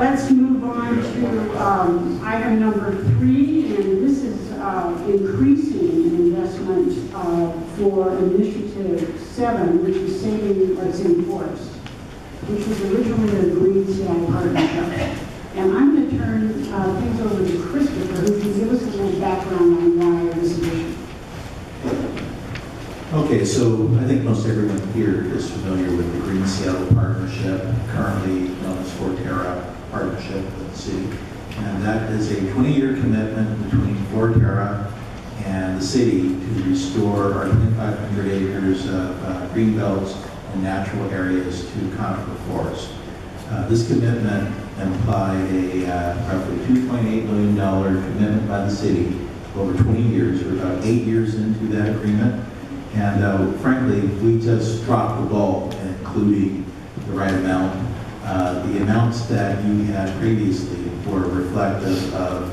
let's move on to item number 3, and this is increasing investment for Initiative 7, which is saving what's in forest, which was originally a Green Seal partnership. And I'm going to turn things over to Christopher, who can give us a little background on why this initiative. Okay, so I think most everyone here is familiar with the Green Seattle Partnership, currently known as Forterra Partnership with the city. And that is a 20-year commitment between Forterra and the city to restore our 2,500 acres of green belts and natural areas to conifer forest. This commitment implied a roughly $2.8 million commitment by the city over 20 years. We're about 8 years into that agreement. And frankly, we just dropped the ball in including the right amount. The amounts that you had previously were reflective of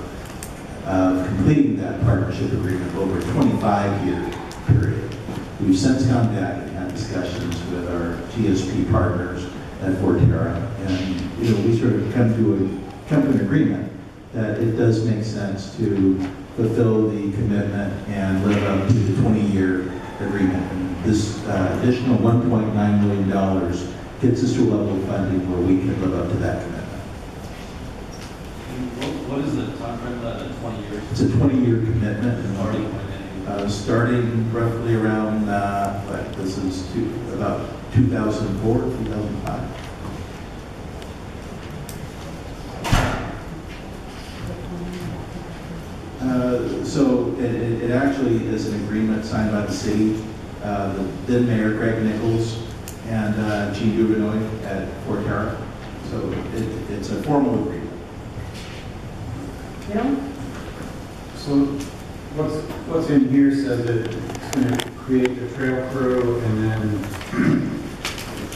completing that partnership agreement over a 25-year period. We've since gone back and had discussions with our GSP partners at Forterra, and we sort of come to an agreement that it does make sense to fulfill the commitment and live up to the 20-year agreement. And this additional $1.9 million gets us to a level of funding where we can live up to that commitment. What is the time frame of that, 20 years? It's a 20-year commitment, and starting roughly around, this is about 2004, 2005. So it actually is an agreement signed by the city, the then Mayor Greg Nichols and Gene Dubinoy at Forterra. So it's a formal agreement. Bill? So what's in here says that it's going to create the trail crew, and then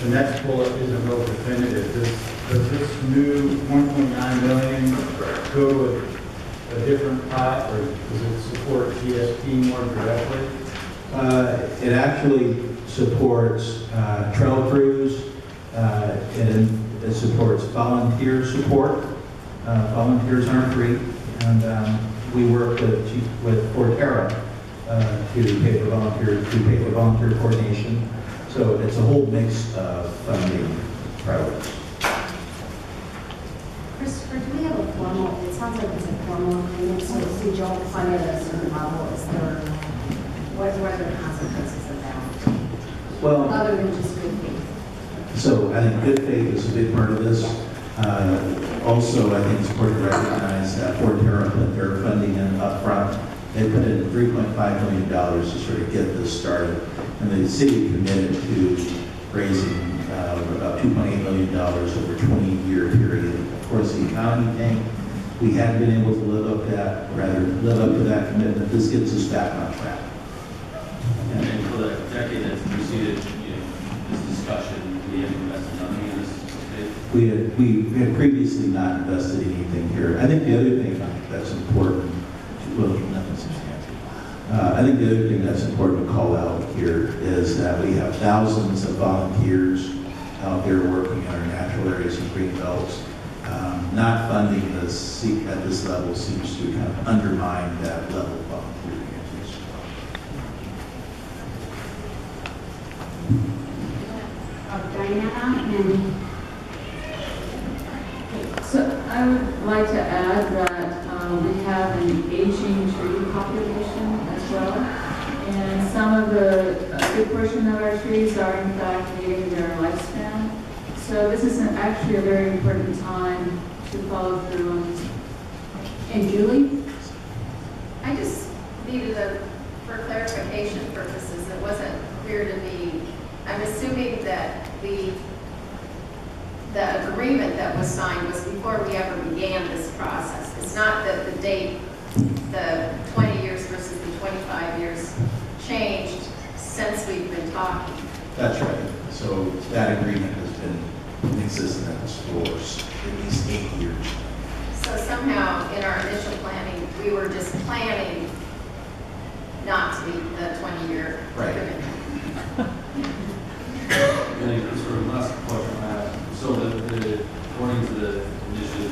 the next bullet isn't real definitive. Does this new 1.9 million go with a different pot, or does it support GSP more directly? It actually supports trail crews, and it supports volunteer support. Volunteers aren't free, and we work with Forterra to pay for volunteer coordination. So it's a whole mix of funding priorities. Christopher, do we have a formal, it sounds like it's a formal agreement, so if we don't fund it at a certain level, is there, what are the consequences of that? Well, Other than just good faith? so I think good faith is a big part of this. Also, I think it's important to recognize that Forterra put their funding in up front. They put in $3.5 million to sort of get this started. And the city committed to raising about $2.8 million over a 20-year period. Of course, the economy tanked. We hadn't been able to live up to that commitment. This gets us back on track. And for the decade that's preceded this discussion, we have invested nothing in this state? We had previously not invested anything here. I think the other thing that's important, well, nothing substantial. I think the other thing that's important to call out here is that we have thousands of volunteers out there working in our natural areas and green belts. Not funding this at this level seems to kind of undermine that level of volunteering interest. Diana and So I would like to add that we have an aging tree population as well. And some of a good portion of our trees are in fact nearing their lifespan. So this is actually a very important time to follow through on this. And Julie? I just needed for clarification purposes, it wasn't clear to me. I'm assuming that the agreement that was signed was before we ever began this process. It's not that the date, the 20 years versus the 25 years changed since we've been talking. That's right. So that agreement has been in existence for at least 8 years. So somehow in our initial planning, we were just planning not to be the 20-year Right. agreement. And then sort of last question I have. So according to the initiative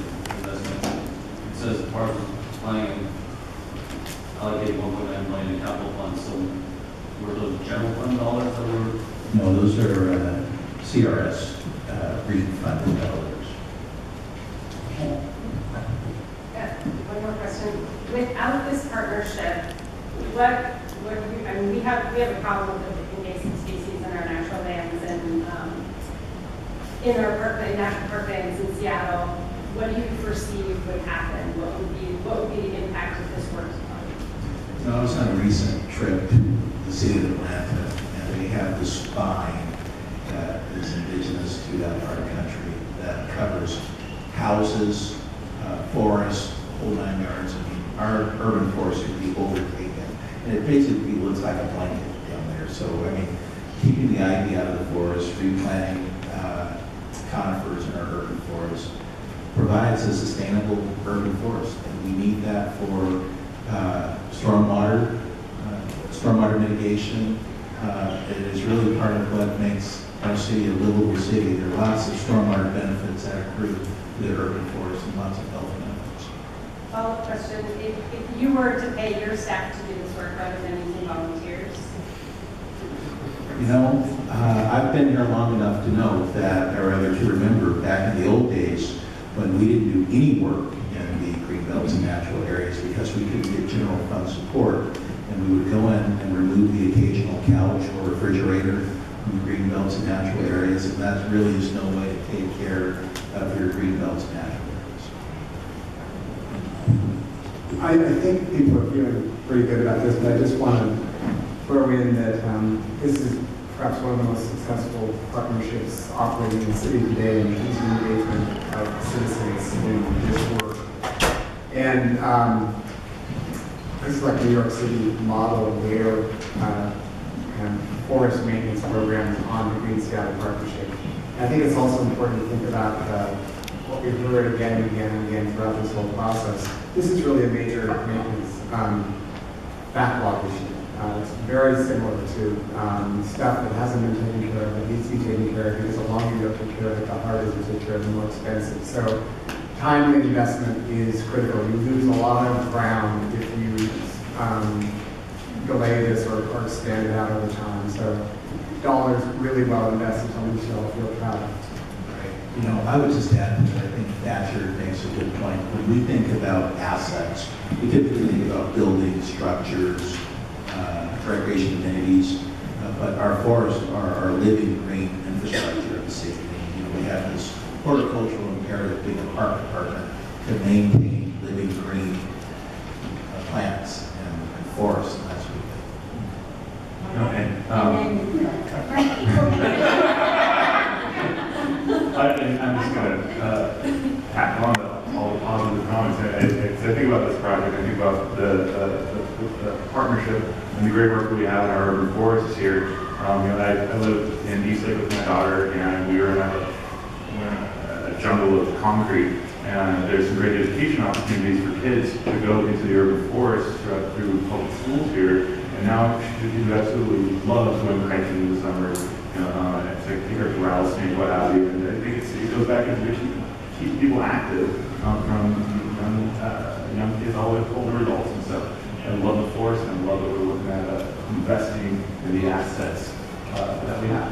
CRS region fund developers. One more question. Without this partnership, what would we, I mean, we have a problem with invasive species in our natural lands and in our national park lands in Seattle. What do you foresee would happen? What would be the impact of this work? So I was on a recent trip to the city of Atlanta, and they have this vine that is indigenous to that part of the country that covers houses, forests, whole 9 yards. I mean, our urban forest could be overtaken, and it basically looks like a blanket down there. So, I mean, keeping the ivy out of the forest, replanting conifers in our urban forest provides a sustainable urban forest, and we need that for stormwater mitigation. It is really part of what makes our city a livable city. There are lots of stormwater benefits that accrue to the urban forest and lots of health benefits. Follow-up question. If you were to pay your staff to do this work rather than using volunteers, You know, I've been here long enough to know that, or rather to remember back in the old days when we didn't do any work in the green belts and natural areas because we couldn't get general fund support, and we would go in and remove the occasional couch or refrigerator from the green belts and natural areas, and that really is no way to take care of your green belts and natural areas. I think people are feeling pretty good about this, but I just want to throw in that this is perhaps one of the most successful partnerships operating in the city today, and easy engagement of citizens in this work. And this is like New York City model where forest maintenance programs on the Green Seattle Partnership. And I think it's also important to think about what we've heard again and again and again throughout this whole process. This is really a major maintenance backlog issue. It's very similar to stuff that hasn't been taken care of, that needs to be taken care of, because the longer you don't take care of it, the harder it is to take care of, the more expensive. So time and investment is critical. You lose a lot of ground if you delay this or expand it out over time. So dollars really well invested, something we should all feel proud of. You know, I would just add that I think Thatcher makes a good point. When we think about assets, we typically think about buildings, structures, recreation amenities, but our forests are our living green infrastructure of the city. You know, we have this horticultural imperative being a park department to maintain living green plants and forests and that sort of thing. I'm just going to tack on to all the positive comments. I think about this project, I think about the partnership and the great work that we have in our urban forests here. I live in East Lake with my daughter, and we were in a jungle of concrete. And there's some great education opportunities for kids to go into the urban forest through public schools here. And now she absolutely loves going hiking in the summer. It's like take her to rattlesnake, what have you. And I think it goes back into keep people active from young kids all the way to older adults and stuff. I love the forest, and I love that we're looking at investing in the assets that we have.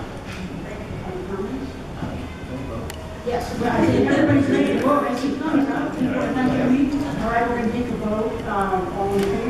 Yes, well, I think everybody's ready to vote. I see thumbs up. People are thanking me. All right, we're going to take a vote. All in favor?